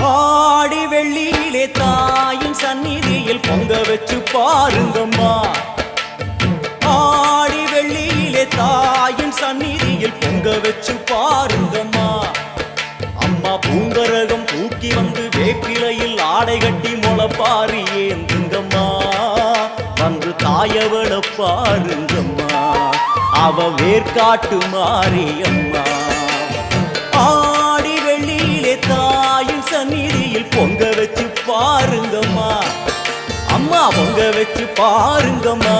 ஆடி வெள்ளியிலே தாயின் சந்நிதியில் பொங்க வச்சு பாருங்கம்மா. ஆடி வெள்ளியிலே தாயின் சந்நிதியில் பொங்க வச்சு பாருங்கம்மா. அம்மா பூங்கரகம் தூக்கி வந்து வேப்பிலையில் ஆடை கட்டி முளைப்பாரி ஏந்துங்கம்மா. வந்து தாயவள பாருங்கம்மா, அவ வேர்காட்டு மாரியம்மா. ஆடி வெள்ளியிலே தாயின் சந்நிதியில் பொங்க வச்சு பாருங்கம்மா. அம்மா பொங்க வச்சு பாருங்கம்மா.